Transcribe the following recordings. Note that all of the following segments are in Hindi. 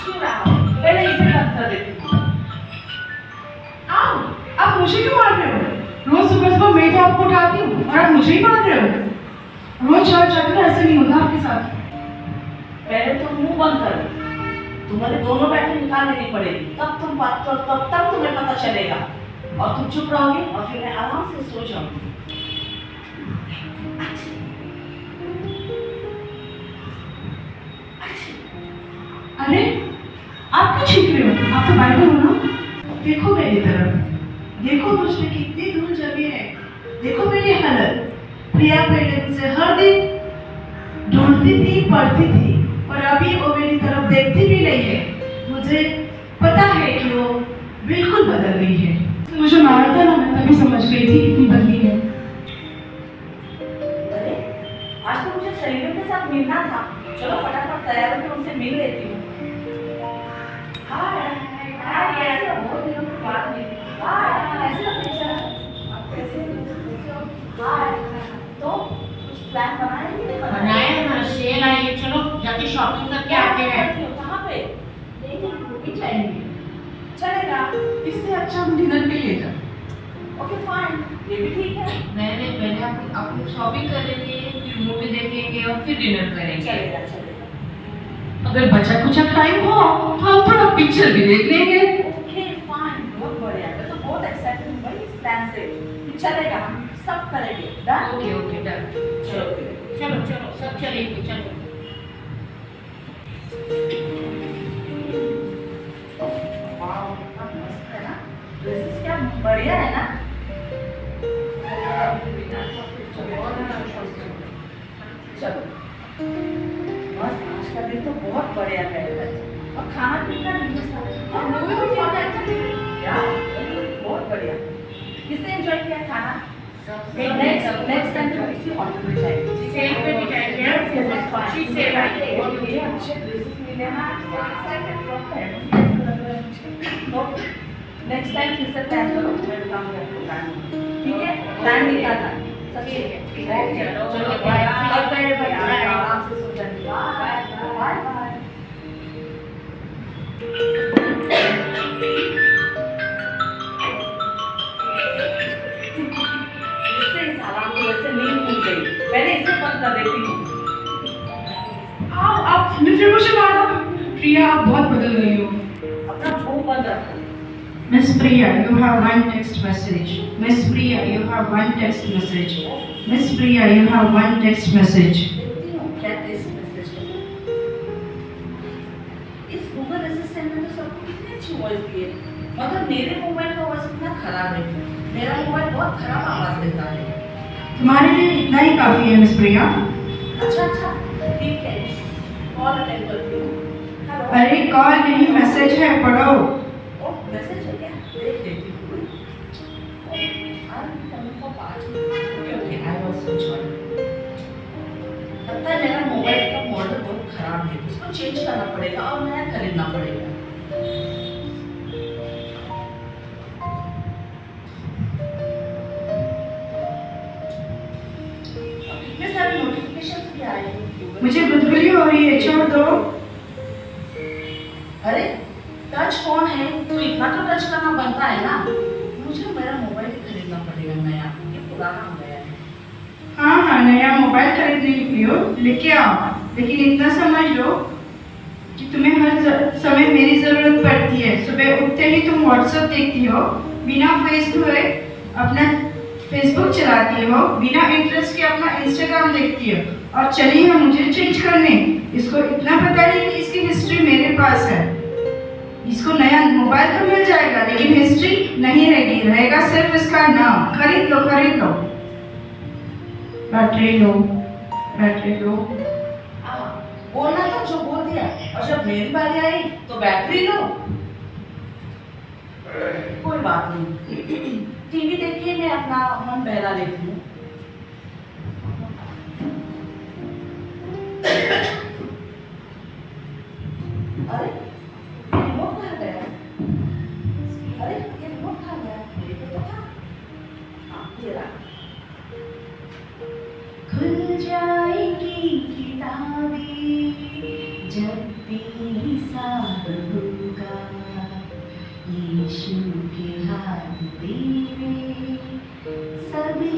नाच क्यों रहा हो? पहले इसे बंद कर देती हूँ। आओ, आप मुझे क्यों मार रहे हो? रोज सुबह सुबह मैं तो आपको उठाती हूँ और आप मुझे ही मार रहे हो। रोज शर्ट शर्ट ना ऐसे नहीं होता आपके साथ। पहले तुम मुंह बंद करो। तुम्हारे दोनों बैटरी निकाल लेनी पड़ेगी, तब तक तुम्हें पता चलेगा। और तुम चुप रहोगे और फिर मैं आराम से सो जाऊंगी। अरे, आप क्यों छींक रहे हो? आप तो बैठे हो ना। देखो मेरी तरफ, देखो मुझसे कितनी दूर जमी है। देखो मेरी हालत। प्रिया पहले मुझसे हर दिन ढूंढती थी, पढ़ती थी, और अभी वो मेरी तरफ देखती भी नहीं है। मुझे पता है कि वो बिल्कुल बदल गई है। मुझे मारा था ना, मैं तभी समझ गई थी कितनी बदली है। अरे, आज तो मुझे सहेलियों के साथ मिलना था। चलो फटाफट तैयार होकर उनसे मिल लेती हूँ। हाय, हाय, कैसे हो? बहुत दिनों के बाद मिली। हाय, कैसे हो प्रीशा? आप कैसे हो? हाय, तो कुछ प्लान बनाए कि नहीं बनाए? बनाए हैं ना, सेल आई है, चलो जाके शॉपिंग करके आते हैं। कहाँ पे? नहीं, मूवी जाएंगे। चलेगा। इससे अच्छा हम डिनर पे ले जाओ। ओके फाइन, ये भी ठीक है। मैंने पहले अपनी शॉपिंग करेंगे, फिर मूवी देखेंगे और फिर डिनर करेंगे। चलेगा चलेगा। अगर बचा कुछ टाइम हो तो हम थोड़ा पिक्चर भी देख लेंगे। ओके फाइन, बहुत बढ़िया। मैं तो बहुत एक्साइटेड हूँ भाई इस प्लान से। चलेगा, हम सब करेंगे। डन? Okay okay done. चलो फिर। चलो चलो सब चलेंगे, चलो। वाओ, कितना मस्त है ना। ड्रेसेस क्या बढ़िया है ना। चलो बस, आज का दिन तो बहुत बढ़िया रहेगा। और खाना पीना और मूवी भी बहुत अच्छा यार, बहुत बढ़िया। किसने एंजॉय किया खाना? नेक्स्ट टाइम तो इसी होटल में जाएंगे। सेल पे भी जाएंगे। Yes, yes, yes, fine. अच्छी सेल आई है। और ये अच्छे ड्रेसेस मिले ना, नेक्स्ट टाइम फिर से प्लान करो। मैं बताऊंगी आपको प्लान, ठीक है? प्लान निकालना सब ठीक है। चलो बाय बाय बाय। आराम से सो जाइए। Bye bye. इससे इस आराम को वैसे नींद टूट गई। मैंने इसे बंद कर देती हूँ। आओ, आपने फिर मुझे मारा। प्रिया, आप बहुत बदल गई हो। अपना मुंह बंद रखो। Miss Priya, you have one text message. Miss Priya, you have one text message. Miss Priya, you have one text message. देखती हूँ क्या टेक्स्ट मैसेज है। इस गूगल असिस्टेंट में तो सबको कितनी अच्छी वॉइस दी है, मगर मेरे मोबाइल का वॉइस इतना खराब है। मेरा मोबाइल बहुत खराब आवाज देता है। तुम्हारे लिए इतना ही काफी है मिस प्रिया। अच्छा अच्छा, ठीक है, कॉल अटेंड करती हूँ। हेलो। अरे कॉल नहीं, मैसेज है, पढ़ो। ओह, मैसेज है क्या? देख लेती हूँ। Okay okay, I was so sorry. लगता है मेरा मोबाइल का मॉडल बहुत खराब है, उसको चेंज करना पड़ेगा और नया खरीदना पड़ेगा। इतने सारे नोटिफिकेशंस भी आए हैं। मुझे गुदगुदी हो रही है, छोड़ दो। अरे, टच फोन है तो इतना तो टच करना बनता है ना। मुझे मेरा मोबाइल खरीदना पड़ेगा नया, ये पुराना हो गया है। हाँ हाँ, नया मोबाइल खरीदने के लिए लेके आओ, लेकिन इतना समझ लो कि तुम्हें हर समय मेरी जरूरत पड़ती है। सुबह उठते ही तुम व्हाट्सएप देखती हो, बिना फेस धोए अपना फेसबुक चलाती हो, बिना इंटरेस्ट के अपना इंस्टाग्राम देखती हो, और चली है मुझे चेंज करने। इसको इतना पता नहीं कि इसकी हिस्ट्री मेरे पास है। इसको नया मोबाइल तो मिल जाएगा, लेकिन हिस्ट्री नहीं रहेगी, रहेगा सिर्फ इसका नाम। खरीद लो, खरीद लो। Battery low, battery low. बोलना था जो बोल दिया, और जब मेरी बारी आई तो बैटरी लो। कोई बात नहीं, टीवी देखिए, मैं अपना मन बहला लेती हूँ। अरे, ये रिमोट कहाँ गया? अरे, ये रिमोट कहाँ गया? मेरे को तो था। हाँ, ये रहा। खुल जाएगी किताबें जब भी साथ तेरे सभी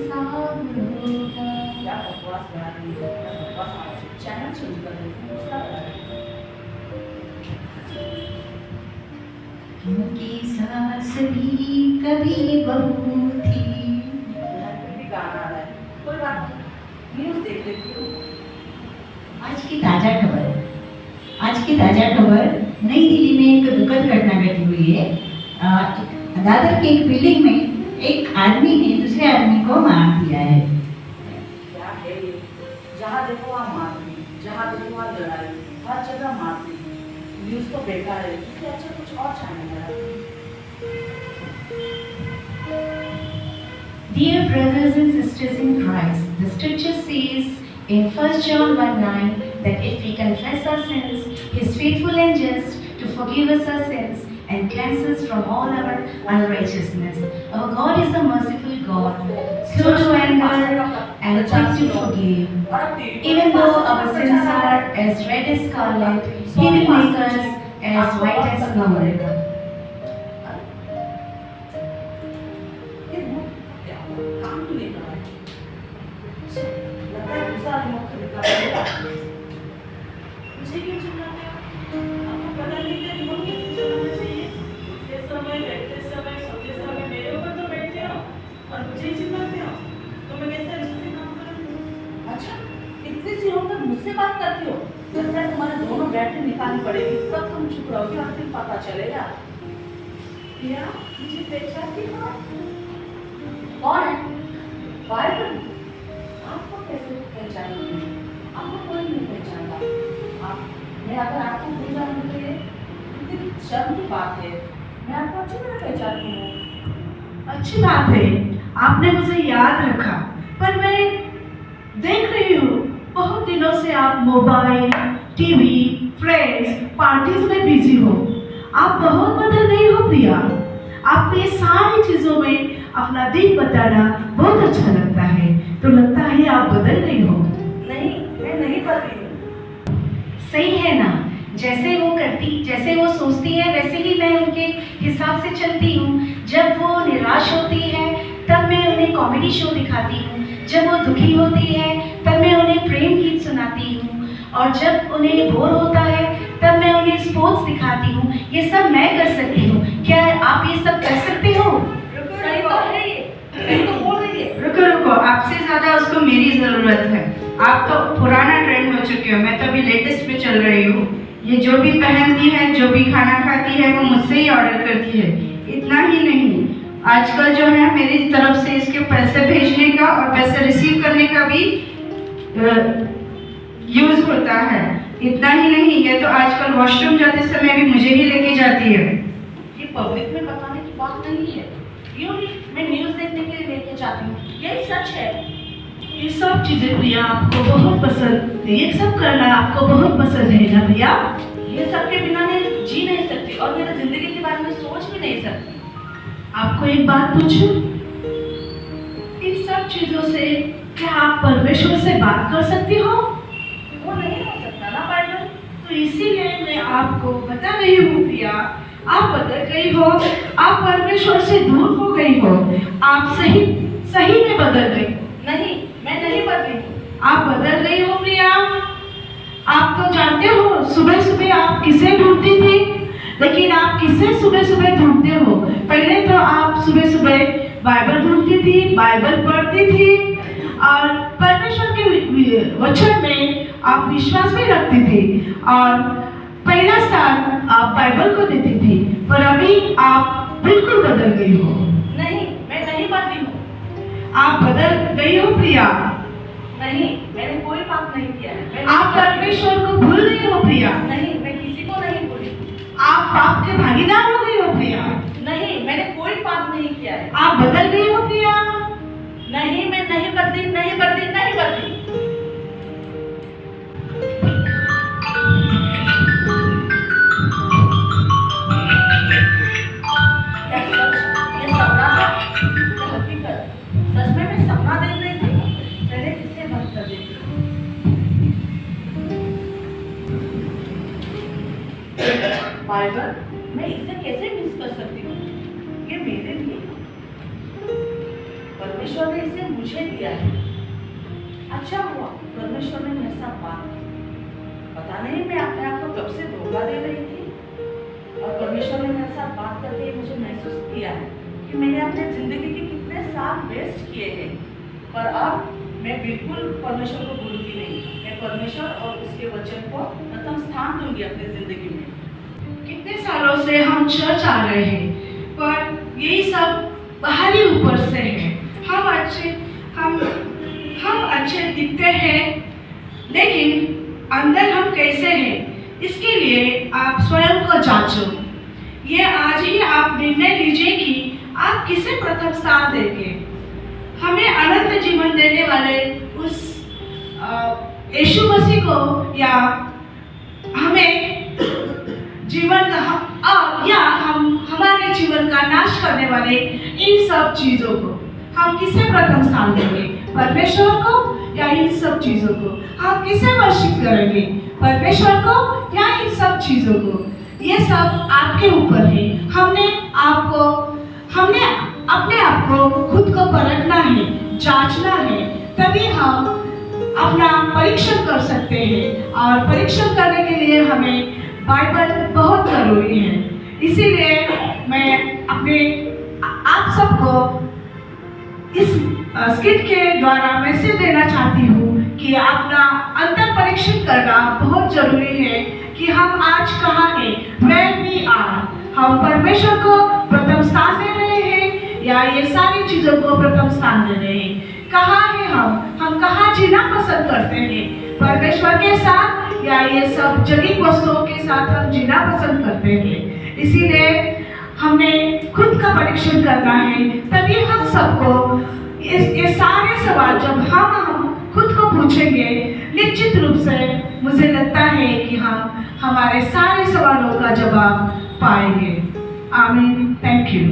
सावरों का। क्या बकवास बना रही है, क्या बकवास आ रही है। चैनल चेंज कर रही हूँ, उसका बना रही हूँ। क्योंकि सास भी कभी बहू थी। यहाँ पे भी गाना आ रहा है, कोई बात नहीं, न्यूज़ देख लेती हूँ। आज की ताजा खबर नई दिल्ली में एक दुखद घटना घटी हुई है। दादर के एक बिल्डिंग में एक आदमी ने दूसरे आदमी को मार दिया है। क्या है ये, जहाँ देखो वहाँ मारपीट, जहाँ देखो वहाँ लड़ाई, हर जगह मारपीट। न्यूज़ तो बेकार है, इससे अच्छा कुछ और चैनल है। Dear brothers and sisters in Christ, the scripture says in 1 John 1:9 that if we confess our sins, He is faithful and just to forgive us our sins and cleanse us from all our unrighteousness. Our God is a merciful God, slow to anger and quick to forgive. Even though our sins are as red as scarlet, He will make us as white as snow. काम क्यों नहीं कर रहा है? लगता है दूसरा रिमोट खरीदना पड़ेगा। मुझे क्यों चिल्लाते हो? आपको पता नहीं कि रिमोट कैसे चलाना चाहिए? सोते समय, बैठते समय, सोते समय मेरे ऊपर तो बैठते हो और मुझे ही चिल्लाते हो। तो मैं कैसे अच्छे से काम करूँ? अच्छा, इतनी सी होकर मुझसे बात करती हो? लगता है तुम्हारे दोनों बैटरी निकालनी पड़ेगी, तब तुम चुप रहोगे और फिर पता चलेगा। क्या मुझे पहचानती हो? कौन है? बाइबल? आपको कैसे पहचानूंगी? आपको कोई नहीं पहचानता। मैं अगर आपको भूल जाऊंगी तो ये कितनी शर्म की बात है। मैं आपको अच्छी तरह पहचानती हूँ। अच्छी बात है, आपने मुझे याद रखा, पर मैं देख रही हूँ बहुत दिनों से आप मोबाइल, टीवी, फ्रेंड्स, पार्टीज में बिजी हो। आप बहुत बदल गई हो प्रिया। आपको ये सारी चीजों में अपना दिल बताना बहुत अच्छा लगता है, तो लगता है आप बदल गई हो। नहीं, मैं नहीं बदली हूँ। सही है ना, जैसे वो करती, जैसे वो सोचती है वैसे ही मैं उनके हिसाब से चलती हूँ। जब वो निराश होती है तब मैं उन्हें कॉमेडी शो दिखाती हूँ, जब वो दुखी होती है तब मैं उन्हें प्रेम गीत सुनाती हूँ, और जब उन्हें बोर होता है तब मैं उन्हें स्पोर्ट्स दिखाती हूँ। ये सब मैं कर सकती हूँ, क्या आप ये सब कर सकते हो? सही तो है ये, सही तो बोल रही है। रुको रुको, आपसे ज्यादा उसको मेरी जरूरत है। आप तो पुराना ट्रेंड हो चुके हो, मैं तो अभी लेटेस्ट पे चल रही हूँ। ये जो भी पहनती है, जो भी खाना खाती है, वो मुझसे ही ऑर्डर करती है। इतना ही नहीं, आजकल जो है मेरी तरफ से इसके पैसे भेजने का और पैसे रिसीव करने का भी यूज होता है। इतना ही नहीं, ये तो आजकल वॉशरूम जाते समय भी मुझे ही लेके जाती है। ये पब्लिक में बताने की बात नहीं है। यूँ ही मैं न्यूज़ देखने के लिए लेके जाती हूँ, यही सच है। ये सब चीजें प्रिया आपको बहुत पसंद, ये सब करना आपको बहुत पसंद है ना भैया? ये सब के बिना मैं जी नहीं सकती और मेरी जिंदगी के बारे में सोच भी नहीं सकती। आपको एक बात पूछूं? इन सब चीजों से क्या आप परमेश्वर से बात कर सकती हो? वो नहीं हो सकता ना बाइबल। तो इसीलिए मैं आपको बता रही हूँ प्रिया, आप बदल गई हो, आप परमेश्वर से दूर हो गई हो, आप सही में बदल गई। नहीं, मैं नहीं बदली हूँ। आप बदल गई हो प्रिया। आप तो जानते हो सुबह सुबह आप किसे ढूंढती थी, लेकिन आप किसे सुबह सुबह ढूंढते हो? पहले तो आप सुबह सुबह बाइबल ढूंढती थी, बाइबल पढ़ती थी और परमेश्वर के वचन में आप विश्वास भी रखती थी और पहला स्थान आप बाइबल को देती थी, पर अभी आप बिल्कुल बदल गई हो। नहीं, मैं नहीं बदली हूँ। आप बदल गई हो प्रिया। नहीं, मैंने कोई पाप नहीं किया है। आप परमेश्वर को भूल गई हो प्रिया। नहीं, मैं किसी को नहीं भूली। आप पाप के भागीदार हो गई हो प्रिया। नहीं, मैंने कोई पाप नहीं किया है। आप बदल गई हो प्रिया। नहीं, मैं नहीं बदली, नहीं बदली, नहीं बदली। क्या सच? ये सपना था? क्या हकीकत? सच में मैं सपना देख रही थी? पहले किसे बंद कर देती हूँ। बाइबल, मैं इसे कैसे मिस कर सकती हूँ? ये मेरे लिए है। परमेश्वर ने इसे मुझे दिया है। अच्छा हुआ परमेश्वर ने मेरे साथ बात की। पता नहीं मैं अपने आप को कब से धोखा दे रही थी और परमेश्वर ने मेरे साथ बात करके मुझे महसूस किया है कि मैंने अपने जिंदगी के कितने साल वेस्ट किए हैं। पर अब मैं बिल्कुल परमेश्वर को भूलूंगी नहीं। मैं परमेश्वर और उसके वचन को प्रथम स्थान दूंगी अपनी जिंदगी में। कितने सालों से हम चर्च आ रहे हैं, पर यही सब बाहरी ऊपर से है। हम अच्छे दिखते हैं, लेकिन अंदर हम कैसे हैं, इसके लिए आप स्वयं को जांचो। ये आज ही आप निर्णय लीजिए कि आप किसे प्रथम स्थान देंगे। हमें अनंत जीवन देने वाले उस यीशु मसीह को, या हमें जीवन या हमारे जीवन का नाश करने वाले इन सब चीजों को हम किसे प्रथम स्थान देंगे? परमेश्वर को या इन सब चीजों को? हम किसे वर्शिप करेंगे? परमेश्वर को या इन सब चीजों को? ये सब आपके ऊपर है। हमने अपने आप को खुद को परखना है, जांचना है, तभी हम अपना परीक्षण कर सकते हैं। और परीक्षण करने के लिए हमें बाइबल बहुत जरूरी है। इसीलिए मैं आप सबको इस स्किट के द्वारा मैसेज देना चाहती हूँ कि अपना अंतर परीक्षण करना बहुत जरूरी है कि हम आज कहाँ हैं, where we are। हम परमेश्वर को प्रथम स्थान दे रहे हैं या ये सारी चीजों को प्रथम स्थान दे रहे हैं? कहाँ हैं हम कहाँ जीना पसंद करते हैं? परमेश्वर के साथ या ये सब जगह वस्तुओं के साथ हम जीना पसंद करते हैं? इसीलिए हमें खुद का परीक्षण करना है। तभी हम सबको ये सारे सवाल जब हम खुद को पूछेंगे, निश्चित रूप से मुझे लगता है कि हम हमारे सारे सवालों का जवाब पाएंगे। आमीन। Thank you.